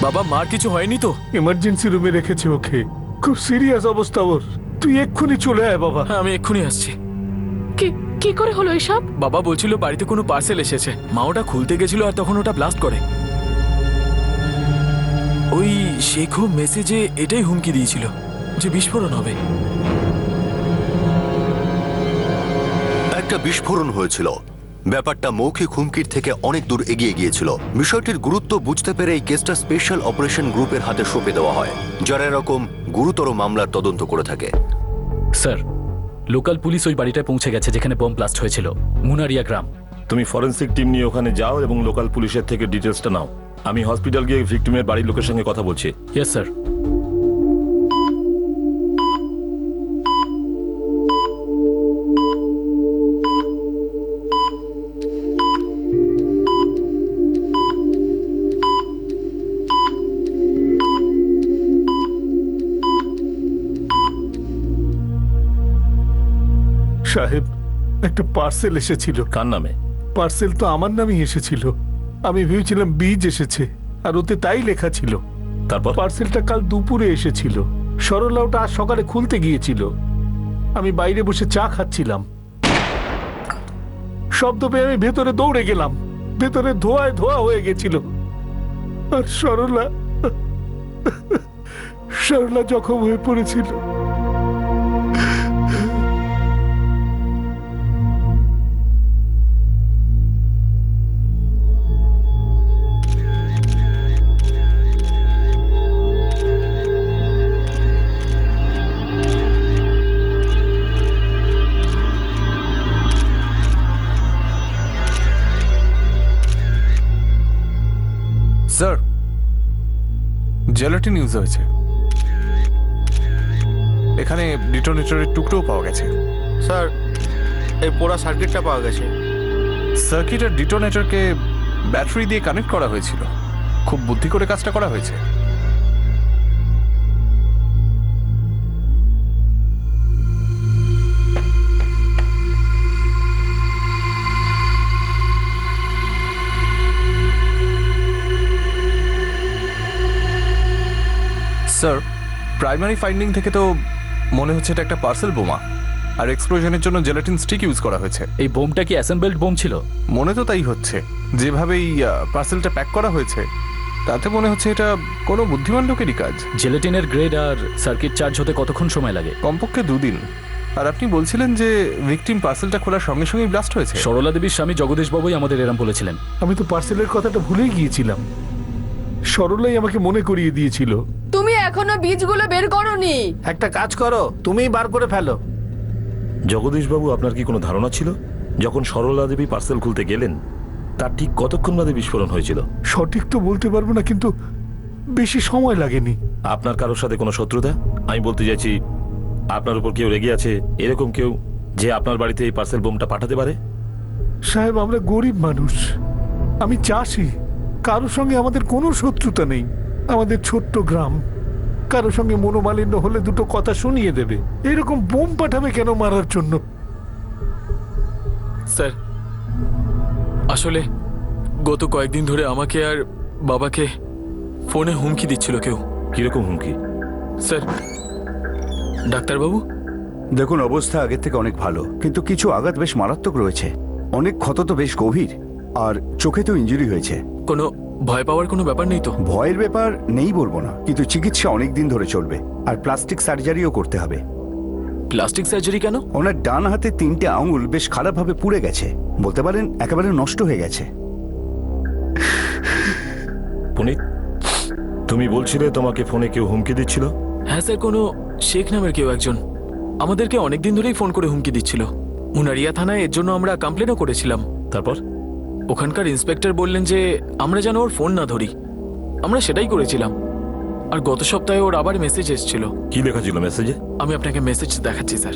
বাবা মার কিছু হয়নি তো? এমার্জেন্সি রুমে রেখেছে ওকে, খুব সিরিয়াস অবস্থা ওর। তুই এক্ষুনি চলে আয় বাবা। হ্যাঁ আমি এক্ষুনি আসছি। কি করে হলো এসব? বাবা বলছিল বাড়িতে কোনো পার্সেল এসেছে, মা ওটা খুলতে গেছিল আর তখন ওটা ব্লাস্ট করে। ওই শেখো মেসেজে এটাই হুমকি দিয়েছিল যে বিস্ফোরণ হবে। একটা বিস্ফোরণ হয়েছিল। ব্যাপারটা মৌখিক হুমকির থেকে অনেক দূর এগিয়ে গিয়েছিল। বিষয়টির গুরুত্ব বুঝতে পেরে এই কেসটা স্পেশাল অপারেশন গ্রুপের হাতে সঁপে দেওয়া হয়, যারা এরকম গুরুতর মামলার তদন্ত করে থাকে। স্যার, লোকাল পুলিশ ওই বাড়িটায় পৌঁছে গেছে যেখানে বম ব্লাস্ট হয়েছিল, মুনারিয়া গ্রাম। তুমি ফরেন্সিক টিম নিয়ে ওখানে যাও এবং লোকাল পুলিশের থেকে ডিটেলসটা নাও। আমি হসপিটাল গিয়ে ভিক্টিমের বাড়ির লোকের সঙ্গে কথা বলছি। Yes sir. সাহেব, একটা পার্সেল এসেছিল। কার নামে? পার্সেল তো আমার নামেই এসেছিল। আমি ভেবেছিলাম বীজ এসেছে, আর ওতে তাই লেখা ছিল। তারপর? পার্সেলটা কাল দুপুরে এসেছিল। সরলা ওটা আজ সকালে খুলতে গিয়েছিল। আমি বাইরে বসে চা খাচ্ছিলাম, শব্দ পেয়ে আমি ভেতরে দৌড়ে গেলাম। ভেতরে ধোঁয়ায় ধোঁয়া হয়ে গেছিল, আর সরলা জখম হয়ে পড়েছিল। স্যার, জেলাটিন ইউজ হয়েছে। এখানে ডিটোনেটরের টুকরোও পাওয়া গেছে। স্যার, এই পোড়া সার্কিটটা পাওয়া গেছে। সার্কিট আর ডিটোনেটরকে ব্যাটারি দিয়ে কানেক্ট করা হয়েছিল। খুব বুদ্ধি করে কাজটা করা হয়েছে। স্যার, প্রাইমারি ফাইন্ডিং থেকে তো মনে হচ্ছে এটা একটা পার্সেল বোমা, আর এক্সপ্লোশনের জন্য জেলাটিন স্টিক ইউজ করা হয়েছে। এই বোমটা কি অ্যাসেম্বলড বোম ছিল? মনে তো তাই হচ্ছে। যেভাবে এই পার্সেলটা প্যাক করা হয়েছে তাতে মনে হচ্ছে এটা কোনো বুদ্ধিমান লোকেরই কাজ। জেলেটিনের গ্রেড আর সার্কিট চার্জ হতে কতক্ষণ সময় লাগে? কমপক্ষে 2 দিন। আর আপনি বলছিলেন যে ভিকটিম পার্সেলটা খোলার সঙ্গে সঙ্গেই ব্লাস্ট হয়েছে। সরলা দেবীর স্বামী জগদীশ বাবুই আমাদের এরম বলেছিলেন। আমি তো পার্সেলের কথাটা ভুলেই গিয়েছিলাম। সরলাই আমাকে মনে করিয়ে দিয়েছিল। তুমি এখনো বীজগুলো বের করোনি। একটা কাজ করো, তুমিই বার করে ফেলো। জগদীশবাবু, আপনার কি কোনো ধারণা ছিল যখন সরলা দেবী পার্সেল খুলতে গেলেন তার ঠিক কতক্ষণ বাদে বিস্ফোরণ হয়েছিল? সঠিক তো বলতে পারবো না, কিন্তু বেশি সময় লাগেনি। আপনার কারোর সাথে কোনো শত্রুতা? আমি বলতে চাইছি, আপনার উপর কেউ রেগে আছে, এরকম কেউ যে আপনার বাড়িতে এই পার্সেল বোমটা পাঠাতে পারে? সাহেব, আমরা গরিব মানুষ, আমি চাষি। কারোর সঙ্গে আমাদের কোনো শত্রুতা নেই। আমাদের ছোট্ট গ্রাম, কারোর সঙ্গে মনোমালিন্য হলে দুটো কথা শুনিয়ে দেবে। এরকম বোম পাঠাবে কেন মারার জন্য? স্যার, আসলে গত কয়েকদিন ধরে আমাকে আর বাবাকে ফোনে হুমকি দিচ্ছিল কেউ। কিরকম হুমকি? স্যার, ডাক্তারবাবু, দেখুন, অবস্থা আগের থেকে অনেক ভালো, কিন্তু কিছু আঘাত বেশ মারাত্মক রয়েছে। অনেক ক্ষত তো বেশ গভীর, আর চোখে তো ইনজুরি হয়েছে। কোনো ভয় পাওয়ার কোনো ব্যাপার নেই তো? ভয়ের ব্যাপার নেই বলবো না, কিন্তু চিকিৎসা অনেক দিন ধরে চলবে, আর প্লাস্টিক সার্জারিও করতে হবে। প্লাস্টিক সার্জারি কেন? ওনার ডান হাতে 3টে আঙুল বেশ খারাপভাবে পুড়ে গেছে, বলতে পারেন একেবারে নষ্ট হয়ে গেছে। পুনিত, তুমি বলছিলে তোমাকে ফোনে কেউ হুমকি দিচ্ছিল? হ্যাঁ স্যার, কোনো শেখ নামের কেউ একজন আমাদেরকে অনেকদিন ধরেই ফোন করে হুমকি দিচ্ছিল। মুনারিয়া থানায় এর জন্য আমরা কমপ্লেনও করেছিলাম। তারপর? ওখানকার ইন্সপেক্টর বললেন যে আমরা যেন ওর ফোন না ধরি। আমরা সেটাই করেছিলাম। আর গত সপ্তাহে ওর আবার মেসেজ এসেছিল। কি লেখা ছিল মেসেজে? আমি আপনাকে মেসেজ দেখাচ্ছি স্যার।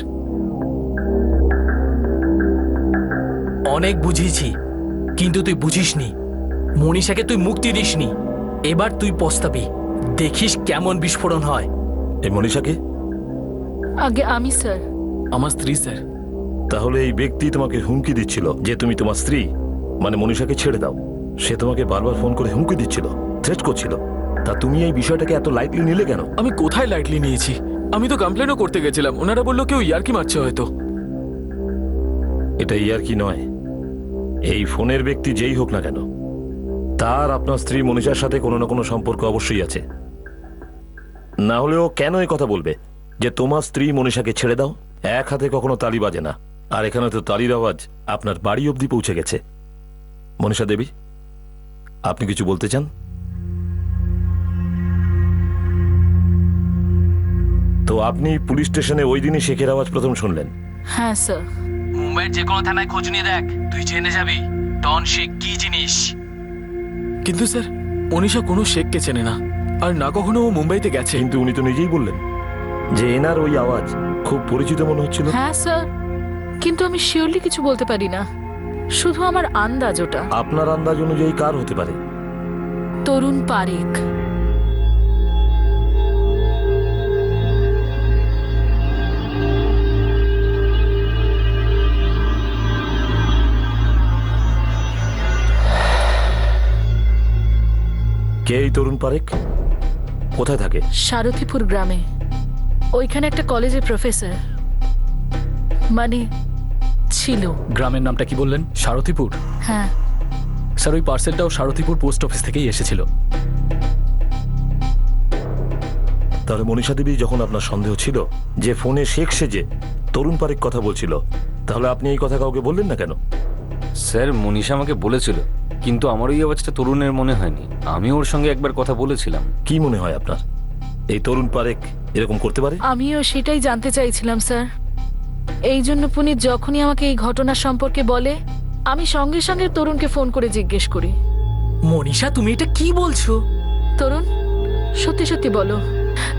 অনেক বুঝিয়েছি, কিন্তু তুই বুঝিসনি। মনীষাকে তুই মুক্তি দিসনি। এবার তুই পস্তাবি। দেখিস কেমন বিস্ফোরণ হয়। এই মনীষাকে? আগে আমি স্যার। আমার স্ত্রী স্যার। তাহলে এই ব্যক্তি তোমাকে হুমকি দিচ্ছিল যে তুমি তোমার স্ত্রী মানে মনীষাকে ছেড়ে দাও। সে তোমাকে বারবার ফোন করে হুমকি দিচ্ছিল, থ্রেট করছিল। তা তুমি এই বিষয়টাকে এত লাইটলি নিলে কেন? আমি কোথায় লাইটলি নিয়েছি? আমি তো কমপ্লেনও করতে গেছিলাম, ওনারা বললো কেউ ইয়ার্কি মারছে হয়তো। এটা ইয়ার কি নয়। এই ফোনের ব্যক্তি যেই হোক না কেন, তার আপনার স্ত্রী মনীষার সাথে কোনো না কোনো সম্পর্ক অবশ্যই আছে। না হলেও কেন এই কথা বলবে যে তোমার স্ত্রী মনীষাকে ছেড়ে দাও? এক হাতে কখনো তালি বাজে না, আর এখানে তো তালির আওয়াজ আপনার বাড়ি অবধি পৌঁছে গেছে। মনীষা দেবী, আপনি কিছু বলতে চান? তো আপনি পুলিশ স্টেশনে ওই দিনই শেখের আওয়াজ প্রথম শুনলেন? হ্যাঁ স্যার। মুম্বাইয়ের যে কোনো থানায় খোঁজ নিয়ে দেখ, তুই জেনে যাবি ডন শেখ কি জিনিস। কিন্তু স্যার, মনীষা কোনো শেখকে চেনে না, আর না কখনো ও মুম্বাইতে গেছে। কিন্তু উনি তো নিজেই বললেন যে এনার ওই আওয়াজ খুব পরিচিত মনে হচ্ছিল। হ্যাঁ স্যার, কিন্তু আমি শিওরলি কিছু বলতে পারি না, শুধু আমার আন্দাজ ওটা। আপনার আন্দাজ অনুযায়ী কার হতে পারে? তরুণ পারেখ। কে এই তরুণ পারেখ? কোথায় থাকে? সারথীপুর গ্রামে, ওইখানে একটা কলেজের প্রফেসর, মানে ছিল। গ্রামের নামটা কি বললেন? সারথীপুর? হ্যাঁ স্যার, ওই পার্সেলটাও সারথীপুর পোস্ট অফিস থেকেই এসেছিল। তাহলে মনীষা দেবী যখন আপনার সন্দেহ ছিল যে ফোনে শেখ সেজে তরুণ পারেখ কথা বলছিল, তাহলে আপনি এই কথা কাউকে বললেন না কেন? স্যার, মনীষা আমাকে বলেছিল, কিন্তু আমার ওই আওয়াজটা তরুণের মনে হয়নি। আমি ওর সঙ্গে একবার কথা বলেছিলাম। কি মনে হয় আপনার, এই তরুণ পারেখ এরকম করতে পারে? আমিও সেটাই জানতে চাইছিলাম স্যার। এই জন্য পুনিত যখনই আমাকে এই ঘটনা সম্পর্কে বলে, আমি সঙ্গে সঙ্গে তরুণকে ফোন করে জিজ্ঞেস করি। মনীষা, তুমি এটা কি বলছো? তরুণ, সত্যি সত্যি বলো,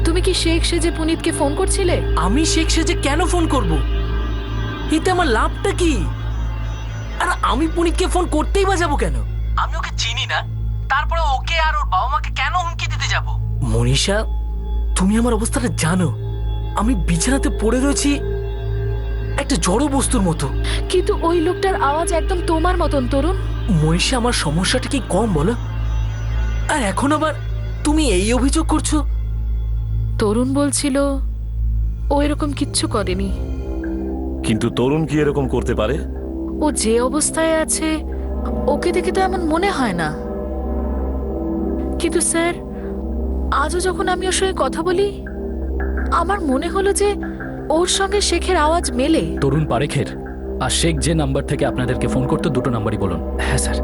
তুমি কি শেখ সেজে পুনিতকে ফোন করছিলে? আমি শেখ সেজে কেন ফোন করব? এতে আমার লাভটা কি? আর আমি পুনিতকে ফোন করতেই বা যাবো কেন? আমি ওকে চিনি না, তারপরে ওকে আর ওর বাবা মাকে কেন হুমকি দিতে যাব? মনীষা, তুমি আমার অবস্থাটা জানো। আমি বিছানাতে পড়ে রয়েছি একটা জড় বস্তুর মতো। কিন্তু ওই লোকটার আওয়াজ একদম তোমার মতন তরুণ। মনীষা, আমার সমস্যাটা কি কম বলো? আর এখন আবার তুমি এই অভিযোগ করছো? তরুণ বলছিল ও এরকম কিচ্ছু করেনি। কিন্তু তরুণ কি এরকম করতে পারে? ও যে অবস্থায় আছে ওকে দেখে তো এমন মনে হয় না। কিন্তু স্যার, আজও যখন আমি ওর সঙ্গে কথা বলি, আমার মনে হলো যে ওর সঙ্গে শেখের আওয়াজ মেলে। তরুণ পারেখের আর শেখ যে নাম্বার থেকে আপনাদেরকে ফোন করতো, দুটো নাম্বারই বলুন। হ্যাঁ স্যার।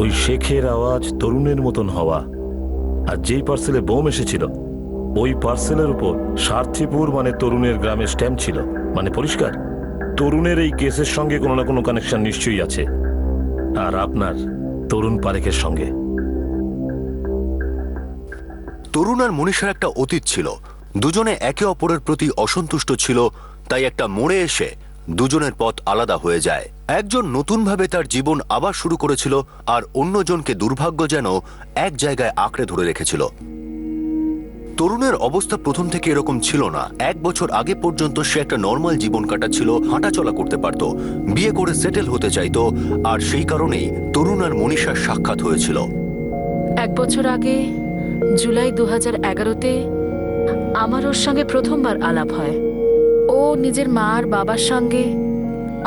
ওই শেখের আওয়াজ তরুণের মতন হওয়া, আর যেই পার্সেলে বোম এসেছিল ওই পার্সেলের উপর সারথীপুর মানে তরুণের গ্রামের স্ট্যাম্প ছিল, মানে পরিষ্কার তরুণের এই কেসের সঙ্গে কোনো না কোনো কানেকশন নিশ্চয়ই আছে, আর আপনার তরুণ পারেখের সঙ্গে। তরুণ আর মনীষার একটা অতীত ছিল, দুজনে একে অপরের প্রতি অসন্তুষ্ট ছিল, তাই একটা মোড়ে এসে দুজনের পথ আলাদা হয়ে যায়। একজন নতুনভাবে তার জীবন আবার শুরু করেছিল, আর অন্যজনকে দুর্ভাগ্য যেন এক জায়গায় আঁকড়ে ধরে রেখেছিল। তরুণের অবস্থা প্রথম থেকে এরকম ছিল না। 1 বছর আগে পর্যন্ত সে একটা নর্মাল জীবন কাটাচ্ছিল, হাঁটাচলা করতে পারত, বিয়ে করে সেটেল হতে চাইতো, আর সেই কারণেই তরুণ আর মনীষার সাক্ষাৎ হয়েছিল। 1 বছর আগে জুলাই 2011-তে আমার ওর সঙ্গে প্রথমবার আলাপ হয়। ও নিজের মা আর বাবার সঙ্গে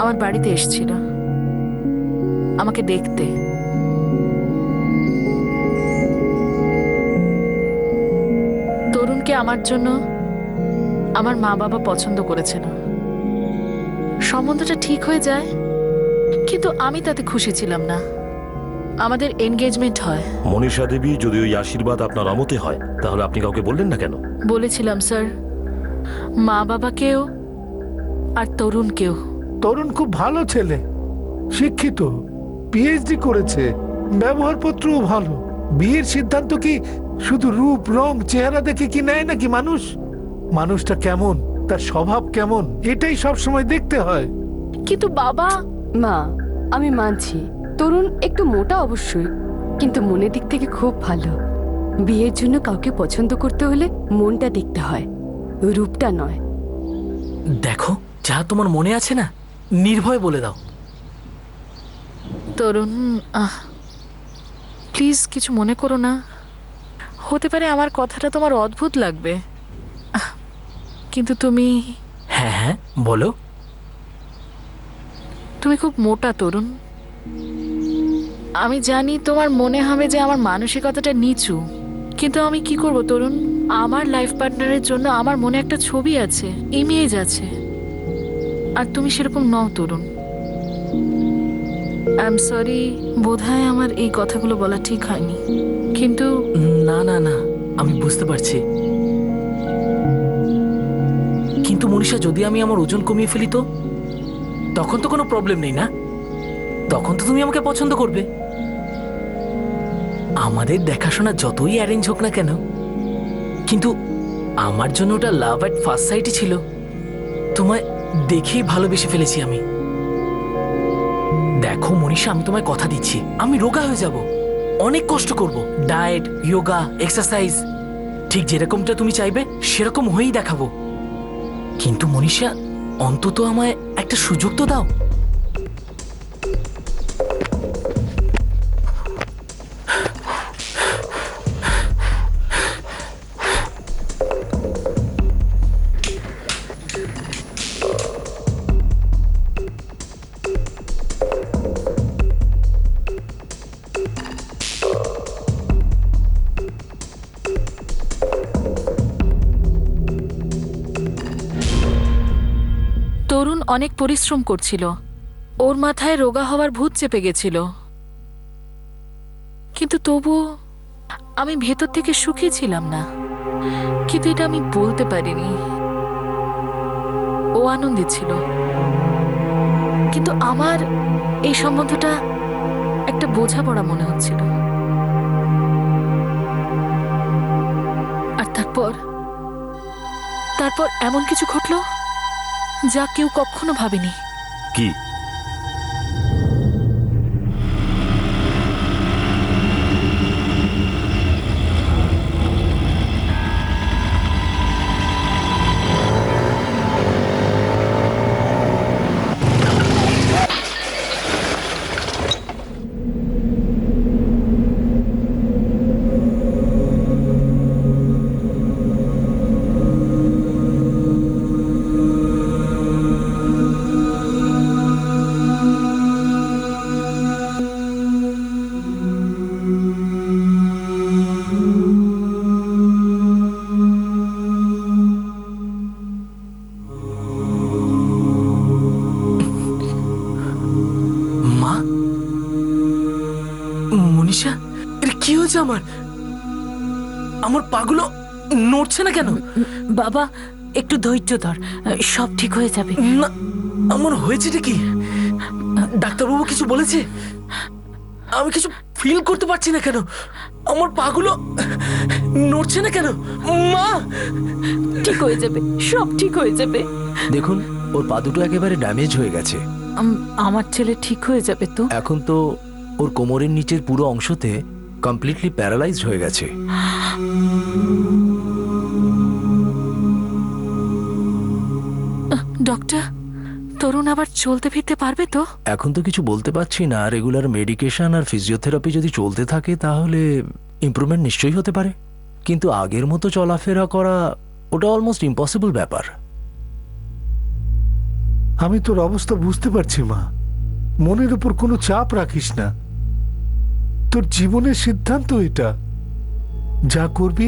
আমার বাড়িতে এসেছিল আমাকে দেখতে। তরুণকে আমার জন্য আমার মা বাবা পছন্দ করেছিল। সম্বন্ধটা ঠিক হয়ে যায়, কিন্তু আমি তাতে খুশি ছিলাম না। আমাদের এনগেজমেন্ট হয়। মনীষা দেবী, যদি ওই আশীর্বাদ আপনার অমতে হয়, তাহলে আপনি কাউকে বললেন না কেন? বলেছিলাম স্যার, মা বাবাকেও আর তরুণকেও। তরুণ খুব ভালো ছেলে, শিক্ষিত, পিএইচডি করেছে, ব্যবহারপত্রও ভালো। বিয়ের সিদ্ধান্ত কি শুধু রূপ, রং, চেহারা দেখে কি নেয় নাকি মানুষ? মানুষটা কেমন, তার স্বভাব কেমন, এটাই সব সময় দেখতে হয়। কিন্তু বাবা। মা, আমি মানছি তরুণ একটু মোটা অবশ্যই, কিন্তু মনের দিক থেকে খুব ভালো। বিয়ের জন্য কাউকে পছন্দ করতে হলে মনটা দেখতে হয়, রূপটা নয়। দেখো, যা তোমার মনে আছে না, নির্ভয় বলে দাও। তরুণ, প্লিজ কিছু মনে করো না। হতে পারে আমার কথাটা তোমার অদ্ভুত লাগবে, কিন্তু তুমি হ্যাঁ হ্যাঁ বলো। তুমি খুব মোটা তরুণ। আমি জানি তোমার মনে হবে যে আমার মানসিকতাটা নিচু, কিন্তু আমি কি করব তরুণ? আমার লাইফ পার্টনারের জন্য আমার মনে একটা ছবি আছে, ইমেজ আছে, আর তুমি সেরকম নও তরুণ। আই এম সরি, বোধহয় আমার এই কথাগুলো বলা ঠিক হয়নি, কিন্তু না না না, আমি বুঝতে পারছি। কিন্তু মনীষা, যদি আমি আমার ওজন কমিয়ে ফেলি তো তখন তো কোনো প্রবলেম নেই না? তখন তো তুমি আমাকে পছন্দ করবে। আমাদের দেখাশোনা যতই অ্যারেঞ্জ হোক না কেন, কিন্তু আমার জন্য ওটা লাভ অ্যাট ফার্স্ট সাইটই ছিল। তোমায় দেখেই ভালোবেসে ফেলেছি আমি। দেখো মনীষা, আমি তোমায় কথা দিচ্ছি, আমি রোগা হয়ে যাব, অনেক কষ্ট করব, ডায়েট, যোগা, এক্সারসাইজ, ঠিক যেরকমটা তুমি চাইবে সেরকম হয়েই দেখাবো। কিন্তু মনীষা, অন্তত আমায় একটা সুযোগ তো দাও। তরুণ অনেক পরিশ্রম করছিল, ওর মাথায় রোগা হওয়ার ভূত চেপে গেছিল, কিন্তু তবু আমি ভেতর থেকে সুখী ছিলাম না। কিন্তু এটা আমি বলতে পারিনি। ও আনন্দিত ছিল, কিন্তু আমার এই সম্বন্ধটা একটা বোঝাপড়া মনে হচ্ছিল। আর তারপর এমন কিছু ঘটলো যা কেউ কখনো ভাবেনি। কি? মা, মনীষা, এটা কি হয়েছে আমার? আমার পাগুলো নড়ছে না কেন? বাবা, একটু ধৈর্য ধর, সব ঠিক হয়ে যাবে। না, আমার হয়েছেটা কি? ডাক্তারবাবু কিছু বলেছে? আমি কিছু ফিল করতে পারছি না কেন? আমার পাগুলো নড়ছে না কেন? মা, ঠিক হয়ে যাবে, সব ঠিক হয়ে যাবে। দেখুন, ওর পা দুটো একেবারে ড্যামেজ হয়ে গেছে। আমার ছেলে ঠিক হয়ে যাবে তো? এখন তো ওর কোমরের নিচের পুরো অংশতে কমপ্লিটলি প্যারালাইজড হয়ে গেছে। ডক্টর, তরুণ আবার চলতে ফিরতে পারবে তো? এখন তো কিছু বলতে পারছি না। রেগুলার মেডিকেশন আর ফিজিওথেরাপি যদি চলতে থাকে তাহলে ইমপ্রুভমেন্ট নিশ্চয়ই হতে পারে, কিন্তু আগের মতো চলাফেরা করা ওটা অলমোস্ট ইম্পসিবল ব্যাপার। আমি তোর অবস্থা বুঝতে পারছি মা, মনের উপর কোনো চাপ রাখিস না। তোর জীবনের সিদ্ধান্ত এটা, যা করবি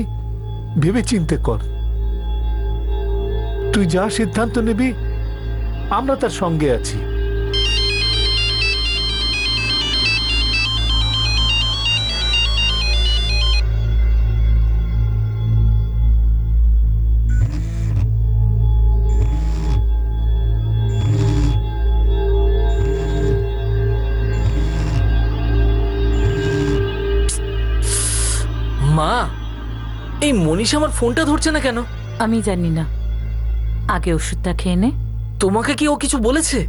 ভেবে চিন্তে কর। তুই যা সিদ্ধান্ত নিবি আমরা তার সঙ্গে আছি। মা, এই মনীষা আমার ফোনটা ধরছে না কেন? আমি জানি না, আগে ওষুধটা খেয়ে নে। তোমাকে কি ও কিছু বলেছে?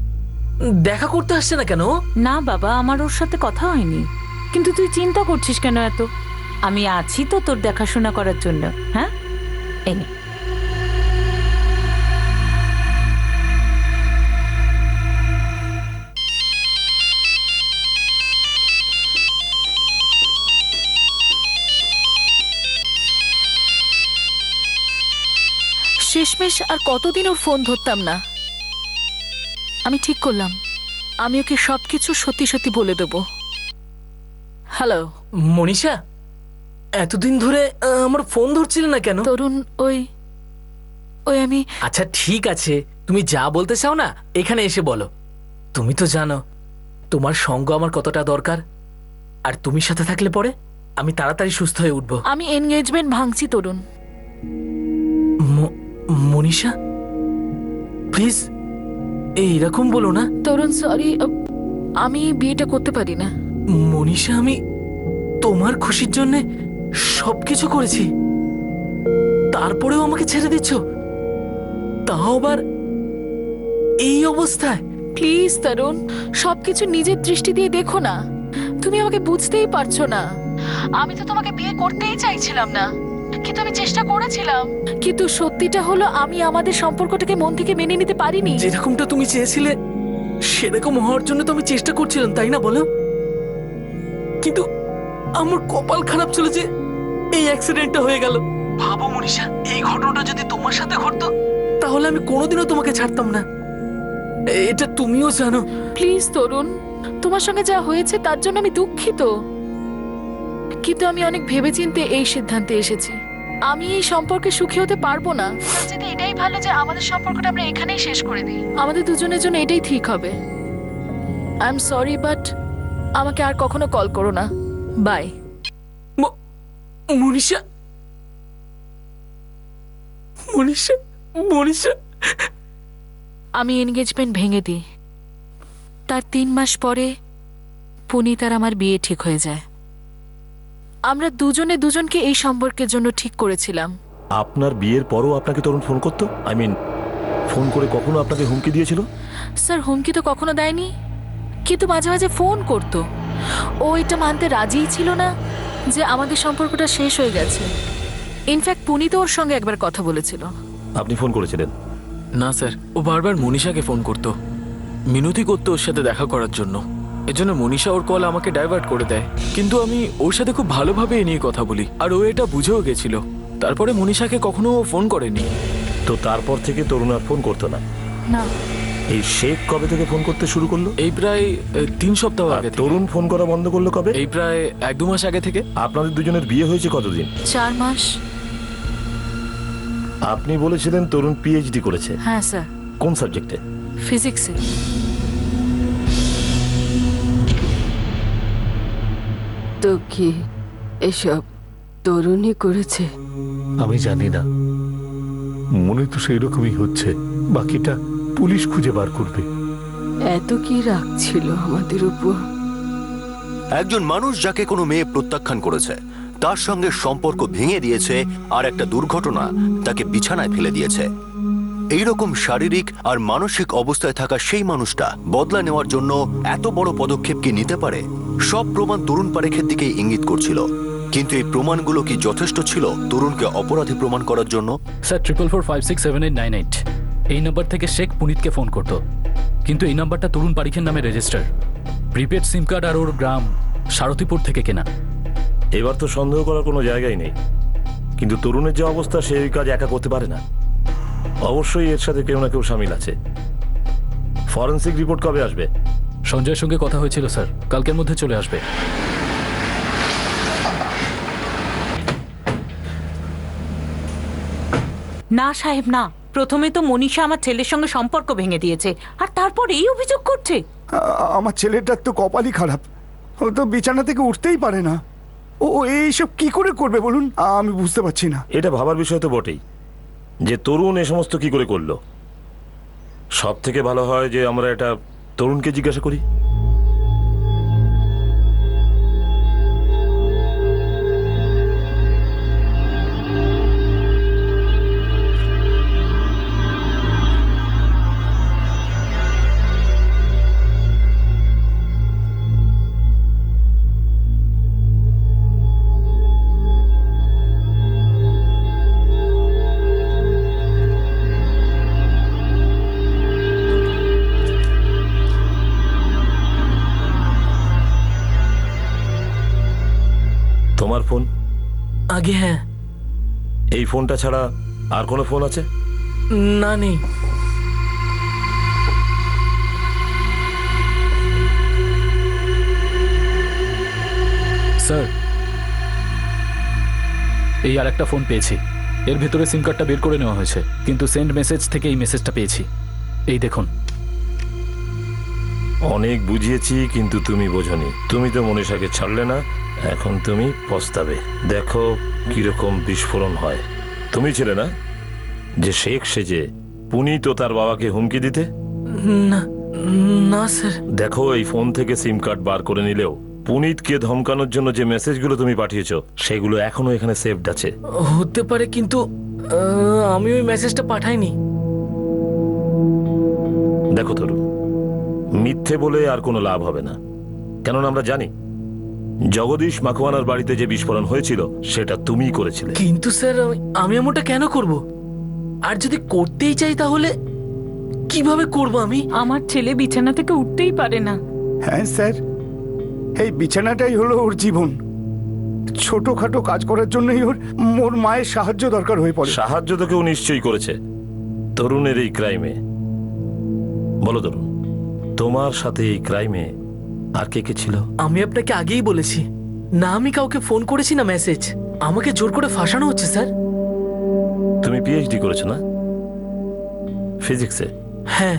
দেখা করতে আসছে না কেন? না বাবা, আমার ওর সাথে কথা হয়নি। কিন্তু তুই চিন্তা করছিস কেন এত? আমি আছি তো তোর দেখাশোনা করার জন্য। হ্যাঁ, এই নে। শেষমেশ আর কতদিন ওর ফোন ধরতাম না। আমি ঠিক করলাম আমি ওকে সবকিছু সত্যি সত্যি বলে দেবো। হ্যালো মনীষা, এতদিন ধরে আমার ফোন ধরছিলে না কেন? তরুণ, ওই ওই আমি আচ্ছা ঠিক আছে, তুমি যা বলতে চাও না এখানে এসে বলো। তুমি তো জানো তোমার সঙ্গ আমার কতটা দরকার, আর তুমি সাথে থাকলে পরে আমি তাড়াতাড়ি সুস্থ হয়ে উঠবো। আমি এনগেজমেন্ট ভাঙছি তরুণ। মনীষা প্লিজ এইরকম বলো না। তরুণ সরি, আমি বিয়েটা করতে পারি না। মনীষা, আমি তোমার খুশির জন্য সবকিছু করেছি, তারপরেও আমাকে ছেড়ে দিচ্ছ, তাও আবার এই অবস্থায়? প্লিজ তরুণ, সবকিছু নিজের দৃষ্টি দিয়ে দেখো না। তুমি আমাকে বুঝতেই পারছো না। আমি তো তোমাকে বিয়ে করতেই চাইছিলাম না, কিন্তু আমি চেষ্টা করেছিলাম। কিন্তু সত্যিটা হলো আমি আমাদের সম্পর্কটাকে মন থেকে মেনে নিতে পারিনি। যেরকমটা তুমি চেয়েছিলে সেরকম হওয়ার জন্য তো আমি চেষ্টা করছিলাম, তাই না বলো? কিন্তু আমার কপাল খারাপ ছিল যে এই অ্যাক্সিডেন্টটা হয়ে গেল। ভাবো মনীষা, এই ঘটনাটা যদি তোমার সাথে ঘটতো তাহলে আমি কোনোদিনও তোমাকে ছাড়তাম না, এটা তুমিও জানো। প্লিজ তরুণ, তোমার সঙ্গে যা হয়েছে তার জন্য আমি দুঃখিত, কিন্তু আমি অনেক ভেবেচিন্তে এই সিদ্ধান্তে এসেছি। আমি এই সম্পর্কে সুখী হতে পারবো না। তার চেয়ে এটাই ভালো যে আমাদের সম্পর্কটা আমরা এখানেই শেষ করে দিই। আমাদের দুজনের জন্য এটাই ঠিক হবে। আই এম সরি, বাট আমাকে আর কখনো কল করো না। বাই। মনীষা, মনীষা, মনীষা। আমি এনগেজমেন্ট ভেঙে দিই। তার 3 মাস পরে পুনিত আর আমার বিয়ে ঠিক হয়ে যায়। আমরা দুজনে দুজনকে এই সম্পর্কের জন্য ঠিক করেছিলাম। আপনার বিয়ের পরও আপনাকে তরুণ ফোন করতো? ফোন করে কখনো আপনাকে হুমকি দিয়েছিল? স্যার, হুমকি তো কখনো দেয়নি, কিন্তু মাঝে মাঝে ফোন করতো। ও এটা মানতে রাজিই ছিল না যে আমাদের সম্পর্কটা শেষ হয়ে গেছে। ইনফ্যাক্ট পুনিত ওর সঙ্গে একবার কথা বলেছিল। আপনি ফোন করেছিলেন? না স্যার, ও বারবার মনীষাকে ফোন করতো, মিনতি করতো ওর সাথে দেখা করার জন্য। এজন্য মনীষা ওর কল আমাকে ডাইভার্ট করে দেয়, কিন্তু আমি ওর সাথে খুব ভালোভাবে এ নিয়ে কথা বলি, আর ও এটা বুঝেও গেছিল। তারপরে মনীষাকে কখনো ও ফোন করেনি। তো তারপর থেকে তরুণ আর ফোন করতো না? না। এই শেখ কবে থেকে ফোন করতে শুরু করলো? এই প্রায় 3 সপ্তাহ আগে থেকে। তরুণ ফোন করা বন্ধ করলো কবে? এই প্রায় 1-2 মাস আগে থেকে। আপনাদের দুজনের বিয়ে হয়েছে কতদিন? 4 মাস। আপনি বলেছিলেন তরুণ পিএইচডি করেছে। হ্যাঁ স্যার। কোন সাবজেক্টে? ফিজিক্সে। তো কি এসব তরুণই করেছে? আমি জানি না, মনে তো সেই রকমই হচ্ছে। বাকিটা পুলিশ খুঁজে বার করবে। এত কি রাগ ছিল আমাদের উপর? একজন মানুষ যাকে কোনো মেয়ে প্রত্যাখ্যান করেছে, তার সঙ্গে সম্পর্ক ভেঙে দিয়েছে, আর একটা দুর্ঘটনা তাকে বিছানায় ফেলে দিয়েছে। এইরকম শারীরিক আর মানসিক অবস্থায় থাকা সেই মানুষটা বদলা নেওয়ার জন্য এত বড় পদক্ষেপ কি নিতে পারে? সব প্রমাণ তরুণ পারেখের দিকে ইঙ্গিত করছিল, কিন্তু এই প্রমাণগুলো কি যথেষ্ট ছিল তরুণকে অপরাধী প্রমাণ করার জন্য? স্যার 44456789 এই নাম্বার থেকে শেখ পুনিতকে ফোন করতো, কিন্তু এই নাম্বারটা তরুণ পারিখের নামে রেজিস্টার। প্রিপেড সিম কার্ড আর ওর গ্রাম সারথীপুর থেকে কেনা। এবার তো সন্দেহ করার কোনো জায়গাই নেই, কিন্তু তরুণের যে অবস্থা সে এই কাজ একা করতে পারে না। অবশ্যই এর সাথে কেউ না কেউ সামিল আছে। ফরেন্সিক রিপোর্ট কবে আসবে? সঞ্জয়ের সঙ্গে কথা হয়েছিল স্যার, কালকের মধ্যে চলে আসবে। না সাহেব না, প্রথমে তো মনীষা আমার ছেলের সঙ্গে সম্পর্ক ভেঙে দিয়েছে, আর তারপর এই অভিযোগ করছে। আমার ছেলেটার তো কপালই খারাপ, ও তো বিছানা থেকে উঠতেই পারে না। ও এইসব কি করে করবে বলুন, আমি বুঝতে পারছি না। এটা ভাবার বিষয় তো বটেই যে তরুণ এ সমস্ত কি করে করলো। সব থেকে ভালো হয় যে আমরা এটা তরুণকে জিজ্ঞাসা করি। তোমার ফোন? আগে হ্যাঁ। এই ফোনটা ছাড়া আর কোনো ফোন আছে? না নেই। স্যার, এই আর একটা ফোন পেয়েছি। এর ভেতরে সিম কার্ডটা বের করে নেওয়া হয়েছে, কিন্তু সেন্ড মেসেজ থেকে এই মেসেজটা পেয়েছি। এই দেখুন। অনেক বুঝিয়েছি কিন্তু তুমি বোঝনি। তুমি তো মনীষাকে ছাড়লে না, এখন তুমি পস্তাবে। দেখো কিরকম বিস্ফোরণ হয়। তুমি ছিলে না যে শেখ সেজে পুনিত তার বাবাকে হুমকি দিতে? না না স্যার। দেখো, এই ফোন থেকে সিম কার্ড বার করে নিলেও পুনিতকে ধমকানোর জন্য যে মেসেজগুলো তুমি পাঠিয়েছো সেগুলো এখনো এখানে সেভড আছে। হতে পারে, কিন্তু আমি ওই মেসেজটা পাঠাইনি। দেখো তরুণ, মিথ্যে বলে আর কোনো লাভ হবে না, কেননা আমরা জানি জগদীশ মাখওয়ানার বাড়িতে যে বিস্ফোরণ হয়েছিল সেটা তুমিই করেছিলে। কিন্তু স্যার, আমি এমনটা কেন করব? আর যদি করতেই চাই তাহলে কিভাবে করব আমি? আমার ছেলে বিছানা থেকে উঠতেই পারে না। হ্যাঁ স্যার, এই বিছানাটাই হলো ওর জীবন। ছোটখাটো কাজ করার জন্যই ওর মায়ের সাহায্য দরকার হয়ে পড়ে। সাহায্য তো কেউ নিশ্চয়ই করেছে তরুণের এই ক্রাইমে। বলো তরুণ, তোমার সাথে এই ক্রাইমে আর কে কে ছিল? আমি আপনাকে আগেই বলেছি, না আমি কাউকে ফোন করেছি না মেসেজ। আমাকে জোর করে ফাঁসানো হচ্ছে স্যার। তুমি পিএইচডি করেছো না ফিজিক্সে? হ্যাঁ।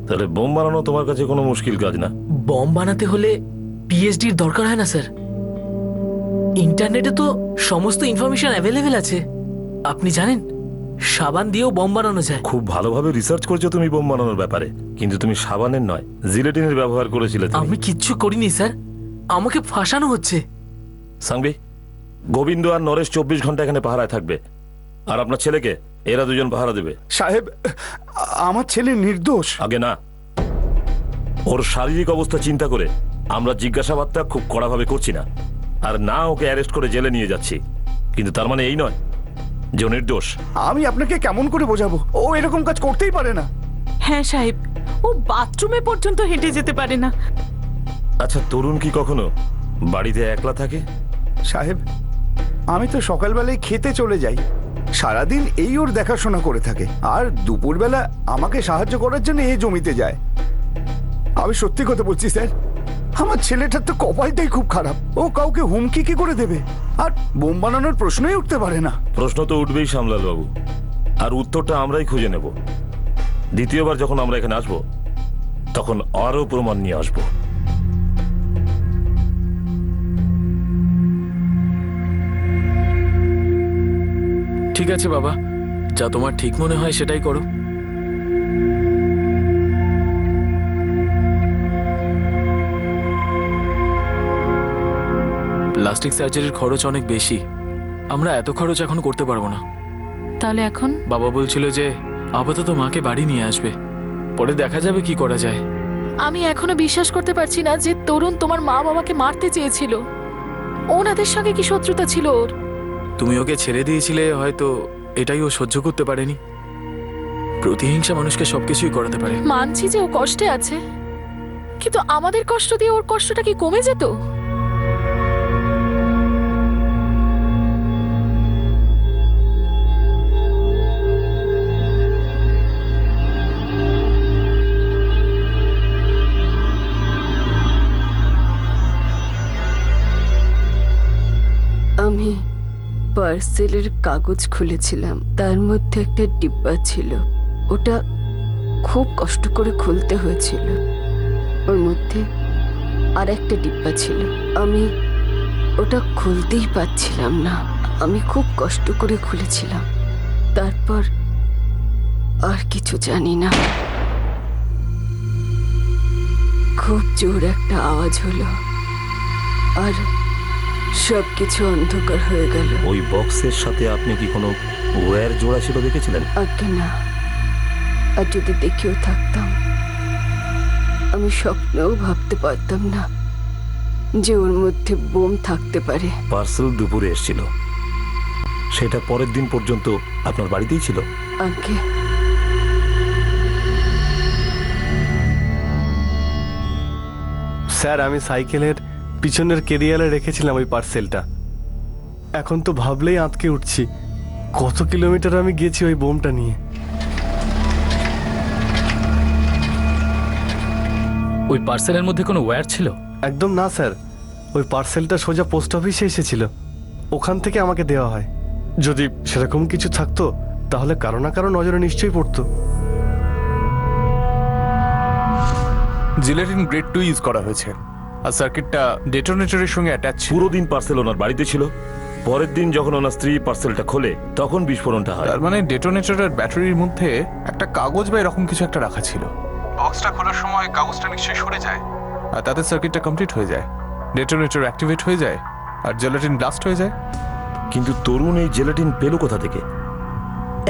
তাহলে বোম বানানো তোমার কাছে কোনো মুশকিল কাজ না। বম বানাতে হলে পিএইচডির দরকার হয় না স্যার। ইন্টারনেটে তো সমস্ত ইনফরমেশন অ্যাভেলেবেল আছে। আপনি জানেন, সাবান দিয়েও বম বানানো যায়। খুব ভালোভাবে রিসার্চ করছো তুমি বোম বানানোর ব্যাপারে, কিন্তু তুমি সাবানের নয় জিলেটিনের ব্যবহার করেছিলে। আমি কিচ্ছু করিনি স্যার, আমাকে ফাঁসানো হচ্ছে। সাংবি, গোবিন্দ আর নরেশ 24 ঘন্টা এখানে পাহারায় থাকবে, আর আপনার ছেলেকে এরা দুজন পাহারা দেবে। সাহেব, আমার ছেলে নির্দোষ। আগে না, ওর শারীরিক অবস্থা চিন্তা করে আমরা জিজ্ঞাসাবাদটা খুব কড়াভাবে করছি না, আর না ওকে অ্যারেস্ট করে জেলে নিয়ে যাচ্ছি, কিন্তু তার মানে এই নয় যে ও নির্দোষ। আমি আপনাকে কেমন করে বোঝাবো? ও এরকম কাজ করতেই পারে না। হ্যাঁ সাহেব, ও বাথরুমে পর্যন্ত হেঁটে যেতে পারে না। আচ্ছা, তরুণ কি কখনো বাড়িতে একলা থাকে? সাহেব, আমি তো সকালবেলায় খেতে চলে যাই, সারাদিন এই ওর দেখাশোনা করে থাকে, আর দুপুরবেলা আমাকে সাহায্য করার জন্য এই জমিতে যায়। আমি সত্যি কথা বলছি স্যার, আমার ছেলেটার তো কপালটাই খুব খারাপ। ও কাউকে হুমকি কি করে দেবে? আর বোম বানানোর প্রশ্নই উঠতে পারে না। প্রশ্ন তো উঠবেই শ্যামলাল বাবু, আর উত্তরটা আমরাই খুঁজে নেব। দ্বিতীয়বার যখন আমরা এখানে আসবো তখন আরো প্রমাণ নিয়ে আসবো। ঠিক আছে বাবা, যা তোমার ঠিক মনে হয় সেটাই করো। প্লাস্টিক সার্জারির খরচ অনেক বেশি, আমরা এত খরচ এখন করতে পারবো না। তাহলে এখন? বাবা বলছিল যে আপাতত মাকে বাড়ি নিয়ে আসবে, পরে দেখা যাবে কি করা যায়। আমি এখনো বিশ্বাস করতে পারছি না যে তরুণ তোমার মা বাবাকে মারতে চেয়েছিল। ওনাদের সঙ্গে কি শত্রুতা ছিল ওর? তুমি ওকে ছেড়ে দিয়েছিলে, হয়তো এটাই ও সহ্য করতে পারেনি। প্রতিহিংসা মানুষকে সবকিছুই করাতে পারে। মানছি যে ও কষ্টে আছে, কিন্তু আমাদের কষ্ট দিয়ে ওর কষ্টটা কি কমে যেত? আমি পার্সেলের কাগজ খুলেছিলাম, তার মধ্যে একটা ডিব্বা ছিল। ওটা খুব কষ্ট করে খুলতে হয়েছিল। ওর মধ্যে আর একটা ডিব্বা ছিল, আমি ওটা খুলতেই পারছিলাম না। আমি খুব কষ্ট করে খুলেছিলাম, তারপর আর কিছু জানি না। খুব জোর একটা আওয়াজ হলো, আর সবকিছু অন্ধকার হয়ে গেল। ওই বক্সের সাথে আপনি কি কোনো ওয়্যার জোড়া ছিল দেখেছিলেন? আজ্ঞে না, আর যদি দেখেও থাকতাম, আমি স্বপ্নেও ভাবতে পারতাম না যে ওর মধ্যে বোম থাকতে পারে। পার্সেল দুপুরে এসেছিল, সেটা পরের দিন পর্যন্ত আপনার বাড়িতেই ছিল? আজ্ঞে। স্যার, আমি সাইকেলের পিছনের কেরিয়ারে রেখেছিলাম ওই পার্সেলটা। এখন তো ভাবলেই আঁতকে উঠছি, কত কিলোমিটার আমি গেছি ওই বোমটা নিয়ে। ওই পার্সেলের মধ্যে কোনো ওয়্যার ছিল? একদম না স্যার, ওই পার্সেলটা সোজা পোস্ট অফিসে এসেছিল, ওখান থেকে আমাকে দেওয়া হয়। যদি সেরকম কিছু থাকতো তাহলে কারো না কারো নজরে নিশ্চয়ই পড়তো। জিলেটিন গ্রেড 2 ইউজ করা হয়েছে, আর সার্কিটটা ডেটোনেটরের সঙ্গে অ্যাটাচ ছিল। পুরো দিন পার্সেল ওনার বাড়িতে ছিল। পরের দিন যখন ওনার স্ত্রী পার্সেলটা খোলে তখন বিস্ফোরণটা হয়। তার মানে ডেটোনেটরের ব্যাটারির মধ্যে একটা কাগজ বা এরকম কিছু একটা রাখা ছিল। বক্সটা খোলার সময় কাগজটা নিশ্চয়ই সরে যায়, আর তাতে সার্কিটটা কমপ্লিট হয়ে যায়, ডেটোনেটর অ্যাক্টিভেট হয়ে যায়, আর জেলাটিন ব্লাস্ট হয়ে যায়। কিন্তু তরুণ এই জেলাটিন পেল কোথা থেকে?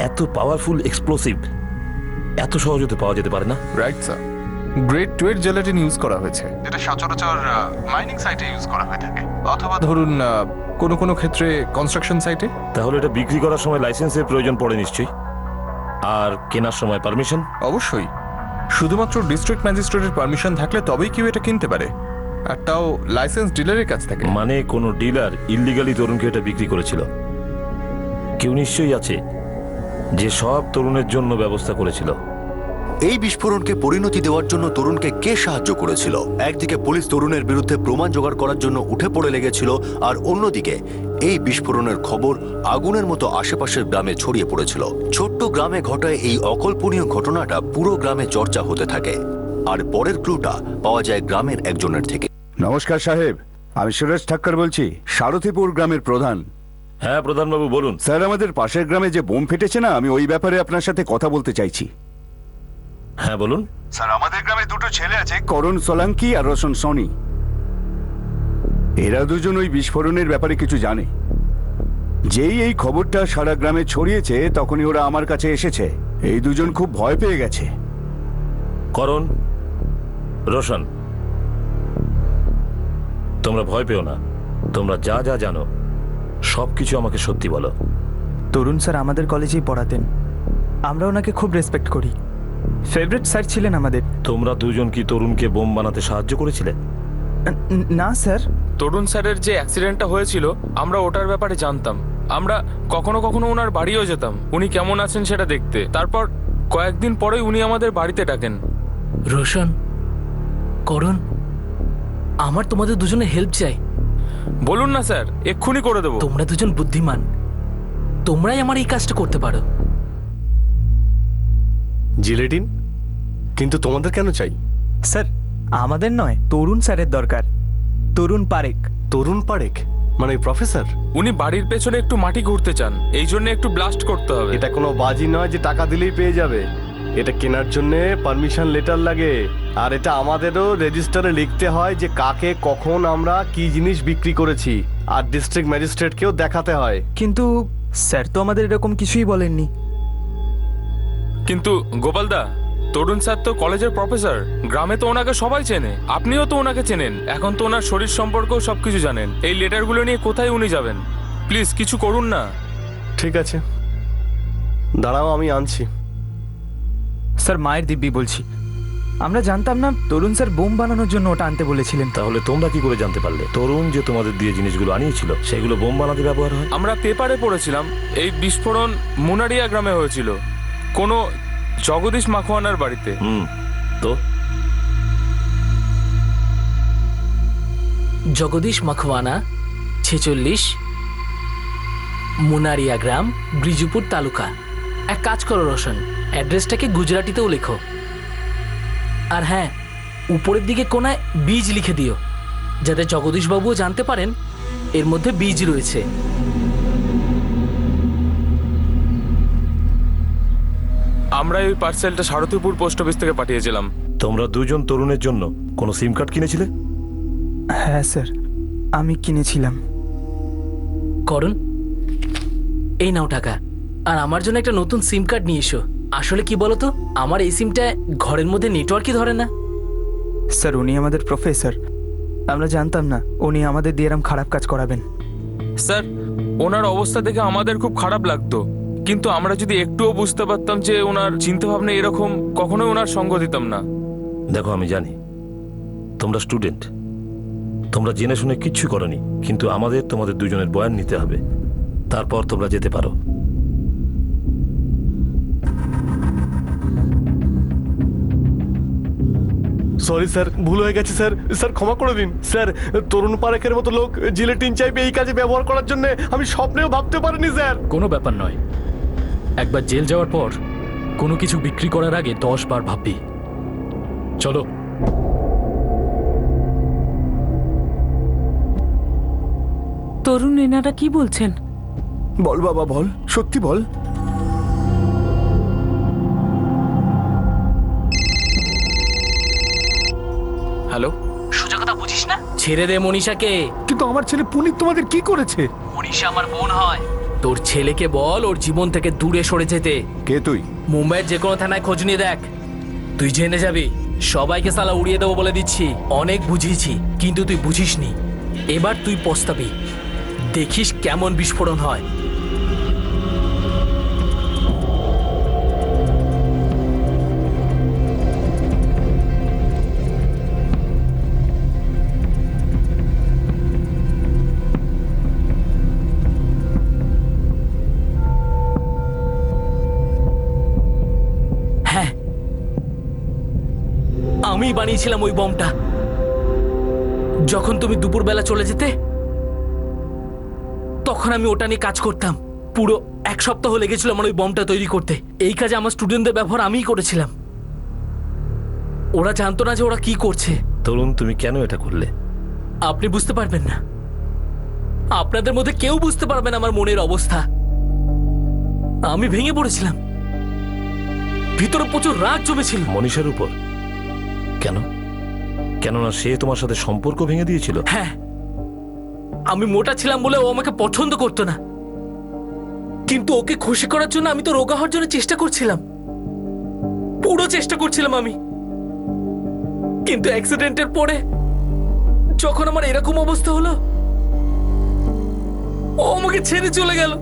এত পাওয়ারফুল এক্সপ্লোসিভ এত সহজে পাওয়া যেতে পারে না। রাইট স্যার, গ্রেড 2 এর জেলাটিন ইউজ করা হয়েছে, যেটা সচরাচর মাইনিং সাইটে ইউজ করা হয়ে থাকে, অথবা ধরুন কোনো কোনো ক্ষেত্রে কনস্ট্রাকশন সাইটে। তাহলে এটা বিক্রি করার সময় লাইসেন্সের প্রয়োজন পড়ে নিশ্চয়ই, আর কেনার সময় পারমিশন? অবশ্যই, শুধুমাত্র ডিস্ট্রিক্ট ম্যাজিস্ট্রেটের পারমিশন থাকলে তবেই কেউ এটা কিনতে পারে, আর তাও লাইসেন্স ডিলারের কাছ থেকে। মানে কোনো ডিলার ইল্লিগালি তরুণকে এটা বিক্রি করেছিল। কেউ নিশ্চয়ই আছে যে সব তরুণের জন্য ব্যবস্থা করেছিল। এই বিস্ফোরণকে পরিণতি দেওয়ার জন্য তরুণকে কে সাহায্য করেছিল? একদিকে পুলিশ তরুণের বিরুদ্ধে প্রমাণ জোগাড় করার জন্য উঠে পড়ে লেগেছিল, আর অন্যদিকে এই বিস্ফোরণের খবর আগুনের মতো আশেপাশের গ্রামে ছড়িয়ে পড়েছিল। ছোট্ট গ্রামে ঘটায় এই অকল্পনীয় ঘটনাটা পুরো গ্রামে চর্চা হতে থাকে, আর পরের ক্লুটা পাওয়া যায় গ্রামের একজনের থেকে। নমস্কার সাহেব, আমি সুরেশ ঠাক্কর বলছি, সারথীপুর গ্রামের প্রধান। হ্যাঁ প্রধানবাবু বলুন। স্যার, আমাদের পাশের গ্রামে যে বোম ফেটেছে না, আমি ওই ব্যাপারে আপনার সাথে কথা বলতে চাইছি। হ্যাঁ বলুন। স্যার, আমাদের গ্রামে দুটো ছেলে আছে, করণ সোলাঙ্কি আর রোশন সোনি। এরা দুজন ওই বিস্ফোরণের ব্যাপারে কিছু জানে। যেই এই খবরটা সারা গ্রামে ছড়িয়েছে তখনই ওরা আমার কাছে এসেছে। এই দুজন খুব ভয় পেয়ে গেছে। করণ, রোশন, তোমরা ভয় পেও না। তোমরা যা যা জানো সবকিছু আমাকে সত্যি বলো। তরুণ স্যার আমাদের কলেজেই পড়াতেন, আমরা ওনাকে খুব রেসপেক্ট করি, ফেভারিট স্যার ছিলেন আমাদের। তোমরা দুজন কি তরুণকে বোম বানাতে সাহায্য করেছিলে? না স্যার। তরুণ স্যারের যে অ্যাক্সিডেন্টটা হয়েছিল আমরা ওটার ব্যাপারে জানতাম। আমরা কখনো কখনো ওনার বাড়িও যেতাম উনি কেমন আছেন সেটা দেখতে। তারপর কয়েকদিন পরেই উনি আমাদের বাড়িতে ডাকেন। রোশন, করণ, আমার তোমাদের দুজনে হেল্প চাই। বলুন না স্যার, এক্ষুনি করে দেবো। তোমরা দুজন বুদ্ধিমান, তোমরাই আমার এই কাজটা করতে পারো। জিলেটিন? কিন্তু তোমাদের কেন চাই? স্যার, আমাদের নয়, তরুণ স্যারের দরকার। তরুণ পারেখ। তরুণ পারেখ মানে প্রফেসর? উনি বাড়ির পেছনে একটু মাটি ঘুরতে চান, এই জন্য একটু ব্লাস্ট করতে হবে। এটা কোনো বাজি নয় যে টাকা দিলেই পেয়ে যাবে। এটা কেনার জন্য পারমিশন লেটার লাগে, আর এটা আমাদেরও রেজিস্টারে লিখতে হয় যে কাকে কখন আমরা কি জিনিস বিক্রি করেছি, আর ডিস্ট্রিক্ট ম্যাজিস্ট্রেটকেও দেখাতে হয়। কিন্তু স্যার তো আমাদের এরকম কিছুই বলেননি। কিন্তু গোপালদা, তরুণ স্যার তো কলেজের প্রফেসর, গ্রামে তো ওনাকে সবাই চেনে, আপনিও তো ওনাকে চেনেন, এখন তো ওনার শরীর সম্পর্কেও সবকিছু জানেন। এই লেটারগুলো নিয়ে কোথায় উনি যাবেন? প্লিজ কিছু করুন না। ঠিক আছে, দাঁড়াও আমি আনছি। স্যার, মায়ের দিব্যি বলছি, আমরা জানতাম না তরুণ স্যার বোম বানানোর জন্য ওটা আনতে বলেছিলেন। তাহলে তোমরা কি করে জানতে পারলে তরুণ যে তোমাদের দিয়ে জিনিসগুলো আনিয়েছিল সেগুলো বোম বানাতে ব্যবহার হয়? আমরা পেপারে পড়েছিলাম এই বিস্ফোরণ মুনারিয়া গ্রামে হয়েছিল, কোনো জগদীশ মাখোয়ানার বাড়িতে। তো জগদীশ মাখওয়ানা 46 মুনারিয়া গ্রাম, ব্রিজুপুর তালুকা। এক কাজ করো রোশন, অ্যাড্রেসটাকে গুজরাটিতেও লেখো, আর হ্যাঁ, উপরের দিকে কোনায় বীজ লিখে দিও, যাতে জগদীশবাবুও জানতে পারেন এর মধ্যে বীজ রয়েছে। আমরা এই পার্সেলটা সারথীপুর পোস্ট অফিস থেকে পাঠিয়েছিলাম। তোমরা দুজন তরুণের জন্য কোনো সিম কার্ড কিনেছিলে? হ্যাঁ স্যার, আমি কিনেছিলাম। করণ, এই নাও টাকা, আর আমার জন্য একটা নতুন সিম কার্ড নিয়ে এসো। আসলে কি বলতো, আমার এই সিমটা ঘরের মধ্যে নেটওয়ার্কই ধরে না। স্যার, উনি আমাদের প্রফেসর, আমরা জানতাম না উনি আমাদের দিয়ে এরম খারাপ কাজ করাবেন। স্যার, ওনার অবস্থা দেখে আমাদের খুব খারাপ লাগতো, কিন্তু আমরা যদি একটুও বুঝতে পারতাম যে ওনার চিন্তা ভাবনা এরকম, কখনোই ওনার সঙ্গ দিতাম না। দেখো, আমি জানি তোমরা স্টুডেন্ট, তোমরা জেনে শুনে কিচ্ছু করনি, কিন্তু আমাদের তোমাদের দুজনের বয়ান নিতে হবে, তারপর তোমরা যেতে পারো। সরি স্যার, ভুল হয়ে গেছে স্যার। স্যার ক্ষমা করে দিন স্যার। তরুণ পারেখের মতো লোক জিলেটিন চাইবে এই কাজে ব্যবহার করার জন্য আমি স্বপ্নেও ভাবতে পারিনি স্যার। কোনো ব্যাপার নয়, একবার জেল যাওয়ার পর কোনো কিছু বিক্রি করার আগে 10 বার ভাববি। চলো। তরুণ, এনারা কি বলছেন? বল বাবা বল, সত্যি বল। হ্যালো, সুযোগটা বুঝিস না? ছেড়ে দে মনীষাকে। কিন্তু আমার ছেলে পুনিত তোমাদের কি করেছে? মনীষা আমার বোন হয়। তোর ছেলেকে বল ওর জীবন থেকে দূরে সরে যেতে। কে তুই? মুম্বাইয়ের যে কোনো থানায় খোঁজ নিয়ে দেখ, তুই জেনে যাবি। সবাইকে সালা উড়িয়ে দেবো বলে দিচ্ছি। অনেক বুঝিয়েছি কিন্তু তুই বুঝিসনি। এবার তুই পস্তাবি, দেখিস কেমন বিস্ফোরণ হয়। হ্যাঁ, আমি বানিয়েছিলাম ওই বমটা। যখন তুমি দুপুরবেলা চলে যেতে তখন আমি ওটা নিয়ে কাজ করতাম। পুরো 1 সপ্তাহ লেগেছিল আমার ওই বমটা তৈরি করতে। এই কাজে আমার স্টুডেন্টদের ব্যবহার আমিই করেছিলাম। ওরা জানতো না যে ওরা কি করছে। তরুণ, তুমি কেন এটা করলে? আপনি বুঝতে পারবেন না, আপনাদের মধ্যে কেউ বুঝতে পারবে না আমার মনের অবস্থা। আমি ভেঙে পড়েছিলাম, ভিতরে প্রচুর রাগ জমেছিল। মনীষার উপর? কেন? কেননা সে তোমার সাথে সম্পর্ক ভেঙে দিয়েছিল? হ্যাঁ, আমি মোটা ছিলাম বলে ও আমাকে পছন্দ করতো না, কিন্তু ওকে খুশি করার জন্য আমি তো রোগা হওয়ার জন্য চেষ্টা করছিলাম, পুরো চেষ্টা করছিলাম আমি। কিন্তু অ্যাক্সিডেন্টের পরে যখন আমার এরকম অবস্থা হলো, ও আমাকে ছেড়ে চলে গেল।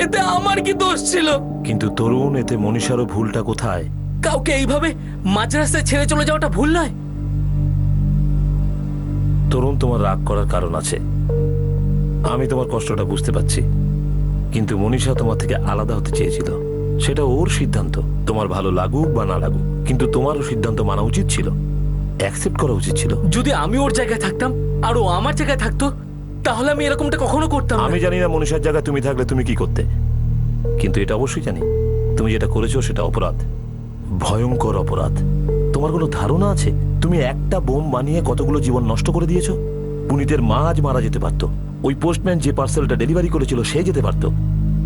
এতে আমার কি দোষ ছিল? কিন্তু তরুণ, এতে মনীষারও ভুলটা কোথায়? কাউকে এইভাবে মাঝ রাস্তায় ছেড়ে চলে যাওয়াটা ভুল নয়। তরুণ, তোমার রাগ করার কারণ আছে, আমি তোমার কষ্টটা বুঝতে পারছি। কিন্তু মনীষা তোমার থেকে আলাদা হতে চেয়েছিল, সেটা ওর সিদ্ধান্ত। তোমার ভালো লাগুক বা না লাগুক, কিন্তু তোমারও সিদ্ধান্ত মানা উচিত ছিল, অ্যাকসেপ্ট করা উচিত ছিল। যদি আমি ওর জায়গায় থাকতাম আর ও আমার জায়গায় থাকতো, তাহলে আমি এরকমটা কখনো করতাম না। আমি জানি না মনীষার জায়গায় তুমি থাকলে তুমি কি করতে, কিন্তু এটা অবশ্যই জানি তুমি যেটা করেছো সেটা অপরাধ, ভয়ঙ্কর অপরাধ। তোমার কোনো ধারণা আছে তুমি একটা বোম বানিয়ে কতগুলো জীবন নষ্ট করে দিয়েছো? পুনিতের মা আজ মারা যেতে পারতো, ওই পোস্টম্যান যে পার্সেলটা ডেলিভারি করেছিল সে যেতে পারতো,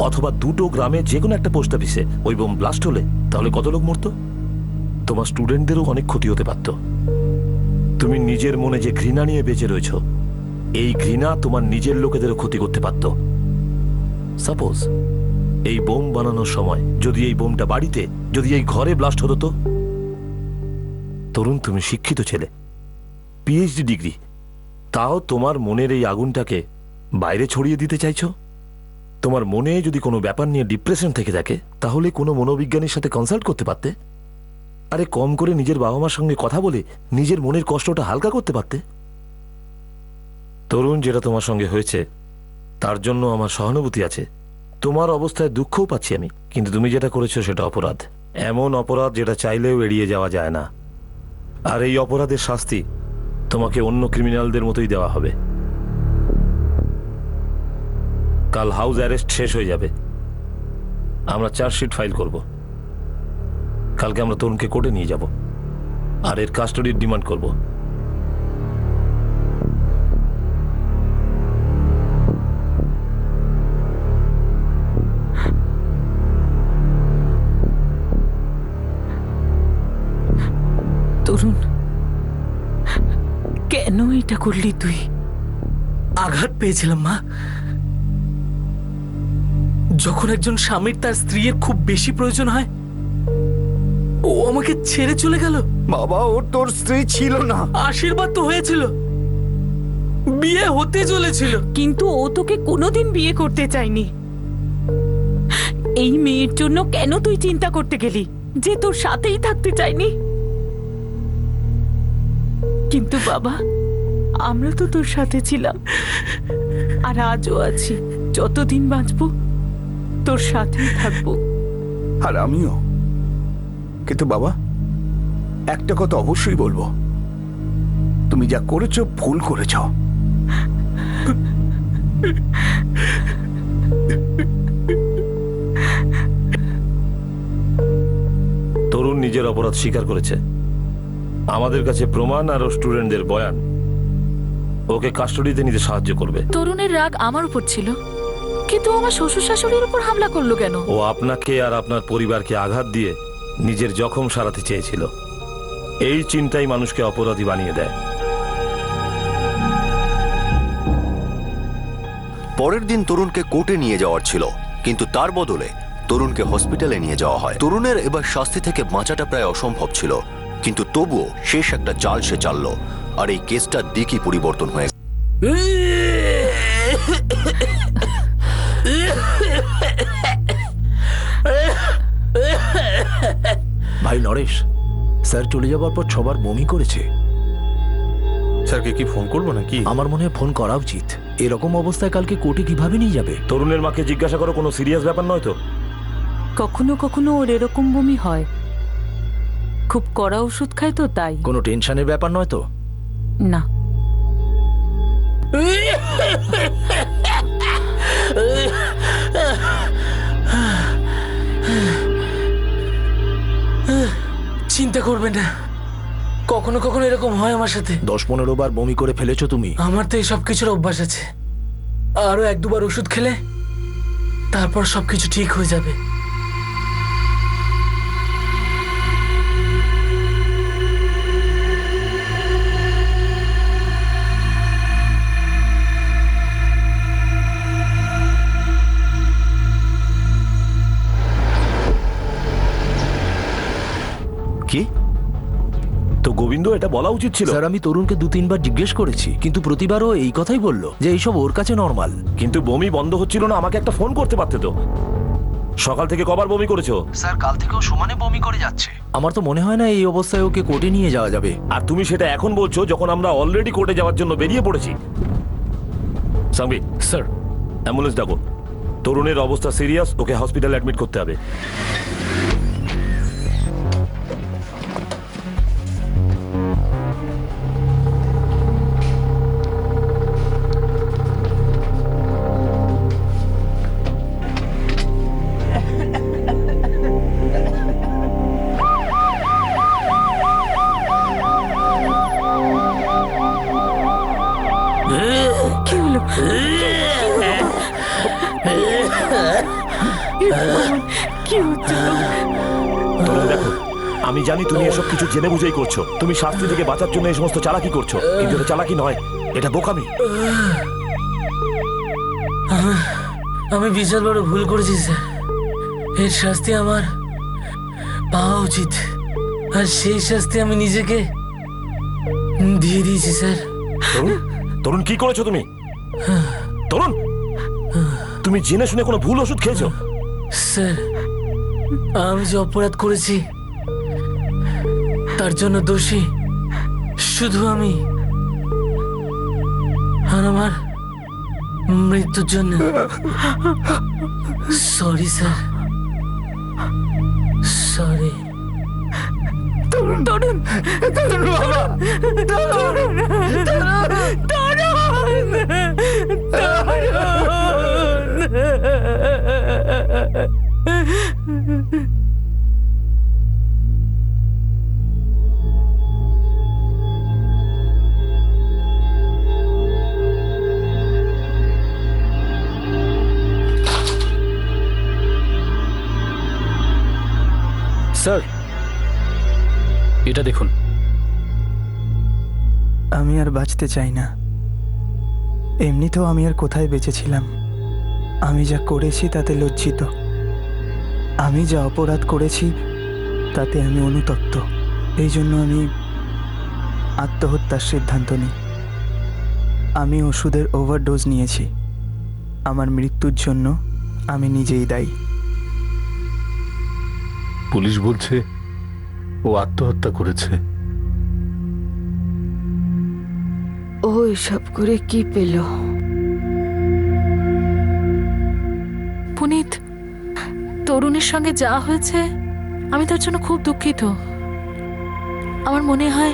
অথবা দুটো গ্রামে যে কোনো একটা পোস্ট অফিসে ওই বোম ব্লাস্ট হলে তাহলে কত লোক মরতো? তোমার স্টুডেন্টদেরও অনেক ক্ষতি হতে পারতো। তুমি নিজের মনে যে ঘৃণা নিয়ে বেঁচে রয়েছ, এই ঘৃণা তোমার নিজের লোকেদেরও ক্ষতি করতে পারত। সাপোজ এই বোম বানানোর সময় যদি এই বোমটা বাড়িতে, যদি এই ঘরে ব্লাস্ট হতো তো? তরুণ, তুমি শিক্ষিত ছেলে, পিএইচডি ডিগ্রি, তাও তোমার মনের এই আগুনটাকে বাইরে ছড়িয়ে দিতে চাইছো? তোমার মনে যদি কোনো ব্যাপার নিয়ে ডিপ্রেশন থেকে থাকে, তাহলে কোনো মনোবিজ্ঞানীর সাথে কনসাল্ট করতে পারতে। আরে কম করে নিজের বাবা মার সঙ্গে কথা বলে নিজের মনের কষ্টটা হালকা করতে পারতে। তরুণ, যেটা তোমার সঙ্গে হয়েছে তার জন্য আমার সহানুভূতি আছে, তোমার অবস্থায় দুঃখও পাচ্ছি আমি, কিন্তু তুমি যেটা করেছো সেটা অপরাধ, এমন অপরাধ যেটা চাইলেও এড়িয়ে যাওয়া যায় না। আর এই অপরাধের শাস্তি তোমাকে অন্য ক্রিমিনালদের মতোই দেওয়া হবে। কাল হাউস অ্যারেস্ট শেষ হয়ে যাবে, আমরা চার্জশিট ফাইল করব, কালকে আমরা তরুণকে কোর্টে নিয়ে যাব আর এর কাস্টডির ডিমান্ড করব। তরুণ, কেন এটা করলি তুই? আঘাত পেয়েছিলাম মা। যখন একজন স্বামীর তার স্ত্রীর খুব বেশি প্রয়োজন হয়, ও আমাকে ছেড়ে চলে গেল। বাবা, ওর তোর স্ত্রী ছিল না। আশীর্বাদ তো হয়েছিল, বিয়ে হতে চলেছিল, কিন্তু ও তোকে কোনোদিন বিয়ে করতে চায়নি। এই মেয়ের জন্য কেন তুই চিন্তা করতে গেলি যে তোর সাথেই থাকতে চাইনি? কিন্তু বাবা, আমরা তো তোর সাথে ছিলাম, আর আজও আছি। যতদিন বাঁচবো তোর সাথেই থাকবো। আর আমিও। কিন্তু বাবা, একটা কথা অবশ্যই বলবো, তুমি যা করেছো ভুল করেছো। তরুণ নিজের অপরাধ স্বীকার করেছে। আমাদের কাছে প্রমাণ আর স্টুডেন্টদের বয়ান ওকে কাস্টডিতে নিতে সাহায্য করবে। তরুণের রাগ আমার উপর ছিল, কিন্তু ও আমার শ্বশুর শাশুড়ির উপর হামলা করলো কেন? ও আপনাকে আর আপনার পরিবারকে আঘাত দিয়ে নিজের জখম সারাতে চেয়েছিল। এই চিন্তাই মানুষকে অপরাধী বানিয়ে দেয়। পরের দিন তরুণকে কোর্টে নিয়ে যাওয়ার ছিল, কিন্তু তার বদলে তরুণকে হসপিটালে নিয়ে যাওয়া হয়। তরুণের এবার শাস্তি থেকে বাঁচাটা প্রায় অসম্ভব ছিল, কিন্তু তবুও শেষ একটা চাল সে চাললো, আর এই কেসটার দিকই পরিবর্তন হয়ে ভাই নরেশ, স্যার চলে যাবার পর ছবার বমি করেছে। স্যারকে কি ফোন করবো নাকি? আমার মনে হয় ফোন করা উচিত। এরকম অবস্থায় কালকে কোর্টে কিভাবে নিয়ে যাবে? তরুণের মাকে জিজ্ঞাসা করো, কোনো সিরিয়াস ব্যাপার নয় তো? কখনো কখনো ওর এরকম বমি হয়, খুব কড়া ওষুধ খায় তো তাই। কোনো টেনশনের ব্যাপার নয় তো? না। চিন্তা করবে না, কখনো কখনো এরকম হয় আমার সাথে। 10-15 বার বমি করে ফেলেছো তুমি। আমার তো এই সব কিছুর অভ্যাস আছে, আরো 1-2 বার ওষুধ খেলে তারপর সবকিছু ঠিক হয়ে যাবে। কি? তো গোবিন্দ, এটা বলা উচিত ছিল। স্যার আমি তরুণকে 2-3 বার জিজ্ঞেস করেছি, কিন্তু প্রতিবারও এই কথাই বললো যে এইসব ওর কাছে নর্মাল। কিন্তু বমি বন্ধ হচ্ছিল না, আমাকে একটা ফোন করতে পারতে তো। সকাল থেকে কবার বমি করেছো? স্যার কাল থেকেও সমানে বমি করে যাচ্ছে। আমার তো মনে হয় না এই অবস্থায় ওকে কোর্টে নিয়ে যাওয়া যাবে। আর তুমি সেটা এখন বলছো যখন আমরা অলরেডি কোর্টে যাওয়ার জন্য বেরিয়ে পড়েছি। সাংবি, স্যার অ্যাম্বুলেন্স ডাকো। তরুণের অবস্থা সিরিয়াস, ওকে হসপিটালে অ্যাডমিট করতে হবে। কি হলো? কি হচ্ছে? তরুণ দেখো, আমি জানি তুমি এসব কিছু জেনে বুঝেই করছো। তুমি শাস্তি থেকে বাঁচার জন্য এই সমস্ত চালাকি করছো, কিন্তু এটা চালাকি নয়, এটা বোকামি। আমি বিশাল বড় ভুল করেছি স্যার, এর শাস্তি আমার পাওয়া উচিত, আর সেই শাস্তি আমি নিজেকে দিয়ে দিয়েছি স্যার। তরুণ, তরুণ কি করেছো তুমি? তরুণ, তুমি জেনে শুনে কোনো ভুল ওষুধ খেয়েছো? স্যার আমি যে অপরাধ করেছি তার জন্য দোষী শুধু আমি, আর আমার মৃত্যুর জন্য সরি স্যার, সরি। তরুণ, তরুণ, তরুণ বাবা, তরুণ, স্যার এটা দেখুন। আমি আর বাঁচতে চাই না। এমনিতেও আমি আর কোথায় বেঁচেছিলাম। আমি যা করেছি তাতে লজ্জিত। আমি যা অপরাধ করেছি তাতে আমি অনুতপ্ত। এই জন্য আমি আত্মহত্যার সিদ্ধান্ত নিই। আমি ওষুধের ওভারডোজ নিয়েছি। আমার মৃত্যুর জন্য আমি নিজেই দায়ী। পুলিশ বলছে ও আত্মহত্যা করেছে। ও এসব করে কি পেল? পুনিত, তরুণের সঙ্গে যা হয়েছে আমি তার জন্য খুব দুঃখিত। আমার মনে হয়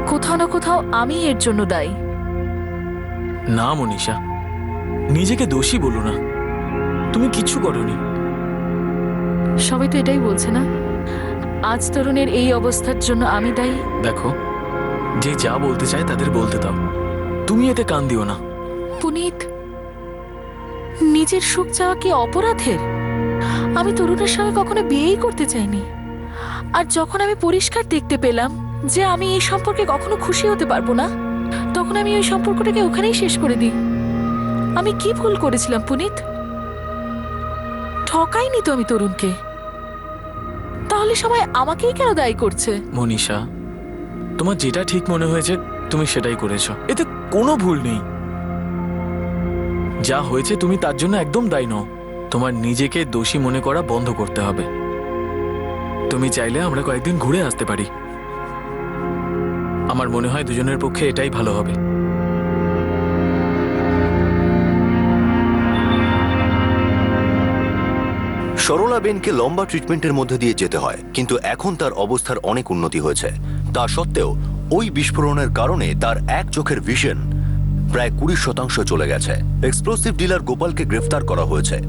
কোথাও না কোথাও আমি এর জন্য দায়ী। না মনীষা, নিজেকে দোষী বলো না, তুমি কিচ্ছু করোনি। সবাই তো এটাই বলছে না, আজ তরুণের এই অবস্থার জন্য আমি দায়ী। দেখো, যে যা বলতে চায় তাদের বলতে দাও, তুমি এতে কান দিও না। পুনিত, নিজের সুখ চাওয়া কি অপরাধের? আমি তরুণের সঙ্গে কখনো বিয়েই করতে চাইনি। আর যখন আমি পরিষ্কার দেখতে পেলাম যে আমি এই সম্পর্কে কখনো খুশি হতে পারবো না, তখন আমি ওই সম্পর্কটাকে ওখানেই শেষ করে দিই। আমি কি ভুল করেছিলাম পুনিত? ঠকাইনি তো আমি তরুণকে, তাহলে সবাই আমাকেই কেন দায়ী করছে? মনীষা, তোমার যেটা ঠিক মনে হয়েছে তুমি সেটাই করেছো, এতে কোনো ভুল নেই। যা হয়েছে তুমি তার জন্য একদম দায়ী নও। তোমার নিজেকে দোষী মনে করা বন্ধ করতে হবে। তুমি চাইলে আমরা কয়েকদিন ঘুরে আসতে পারি। আমার মনে হয় দুজনের পক্ষে এটাই ভালো হবে। সরলাবেনকে লম্বা ট্রিটমেন্টের মধ্যে দিয়ে যেতে হয়, কিন্তু এখন তার অবস্থার অনেক উন্নতি হয়েছে। তা সত্ত্বেও ওই বিস্ফোরণের কারণে তার এক চোখের ভিশন প্রায় 20% চলে গেছে। এক্সপ্লোসিভ ডিলার গোপালকে গ্রেফতার করা হয়েছে।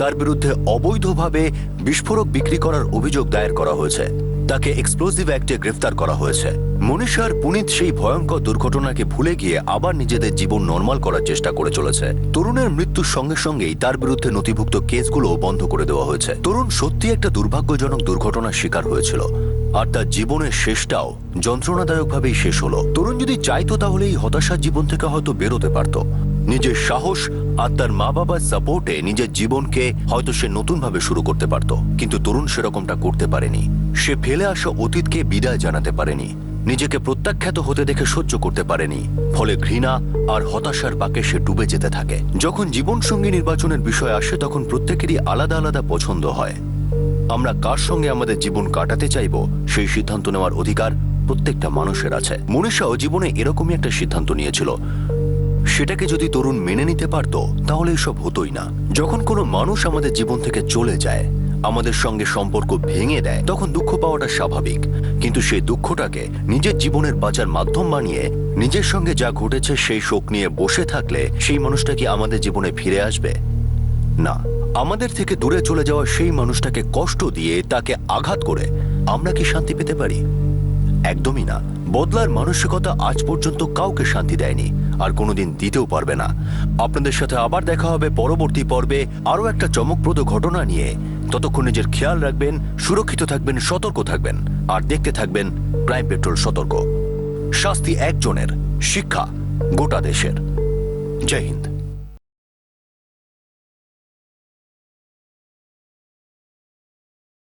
তার বিরুদ্ধে অবৈধভাবে বিস্ফোরক বিক্রি করার অভিযোগ দায়ের করা হয়েছে। তাকে এক্সপ্লোসিভ অ্যাক্টে গ্রেফতার করা হয়েছে। মনীষা আর পুনিত সেই ভয়ঙ্কর দুর্ঘটনাকে ভুলে গিয়ে আবার নিজেদের জীবন নর্মাল করার চেষ্টা করে চলেছে। তরুণের মৃত্যুর সঙ্গে সঙ্গেই তার বিরুদ্ধে নথিভুক্ত কেসগুলো বন্ধ করে দেওয়া হয়েছে। তরুণ সত্যি একটা দুর্ভাগ্যজনক দুর্ঘটনার শিকার হয়েছিল, আর তার জীবনের শেষটাও যন্ত্রণাদায়কভাবেই শেষ হলো। তরুণ যদি চাইতো তাহলে এই হতাশার জীবন থেকে হয়তো বেরোতে পারত। নিজের সাহস আর তার মা বাবার সাপোর্টে নিজের জীবনকে হয়তো সে নতুনভাবে শুরু করতে পারত, কিন্তু তরুণ সেরকমটা করতে পারেনি। সে ফেলে আসা অতীতকে বিদায় জানাতে পারেনি, নিজেকে প্রত্যাখ্যাত হতে দেখে সহ্য করতে পারেনি। ফলে ঘৃণা আর হতাশার পাকে সে ডুবে যেতে থাকে। যখন জীবনসঙ্গী নির্বাচনের বিষয় আসে তখন প্রত্যেকেরই আলাদা আলাদা পছন্দ হয়। আমরা কার সঙ্গে আমাদের জীবন কাটাতে চাইব সেই সিদ্ধান্ত নেওয়ার অধিকার প্রত্যেকটা মানুষের আছে। মনীষাও জীবনে এরকমই একটা সিদ্ধান্ত নিয়েছিল। সেটাকে যদি তরুণ মেনে নিতে পারত তাহলে এসব হতোই না। যখন কোনো মানুষ আমাদের জীবন থেকে চলে যায়, আমাদের সঙ্গে সম্পর্ক ভেঙে দেয়, তখন দুঃখ পাওয়াটা স্বাভাবিক। কিন্তু সেই দুঃখটাকে নিজের জীবনের বাঁচার মাধ্যম বানিয়ে নিজের সঙ্গে যা ঘটেছে সেই শোক নিয়ে বসে থাকলে সেই মানুষটা কি আমাদের জীবনে ফিরে আসবে? না। আমাদের থেকে দূরে চলে যাওয়া সেই মানুষটাকে কষ্ট দিয়ে, তাকে আঘাত করে আমরা কি শান্তি পেতে পারি? একদমই না। বদলার মানসিকতা আজ পর্যন্ত কাউকে শান্তি দেয়নি, আর কোনোদিন দিতেও পারবে না। আপনাদের সাথে আবার দেখা হবে পরবর্তী পর্বে আরো একটা চমকপ্রদ ঘটনা নিয়ে। ততক্ষণ নিজের খেয়াল রাখবেন, সুরক্ষিত থাকবেন, সতর্ক থাকবেন, আর দেখতে থাকবেন ক্রাইম পেট্রোল সতর্ক। শাস্তি একজনের, শিক্ষা গোটা দেশের। জয় হিন্দ।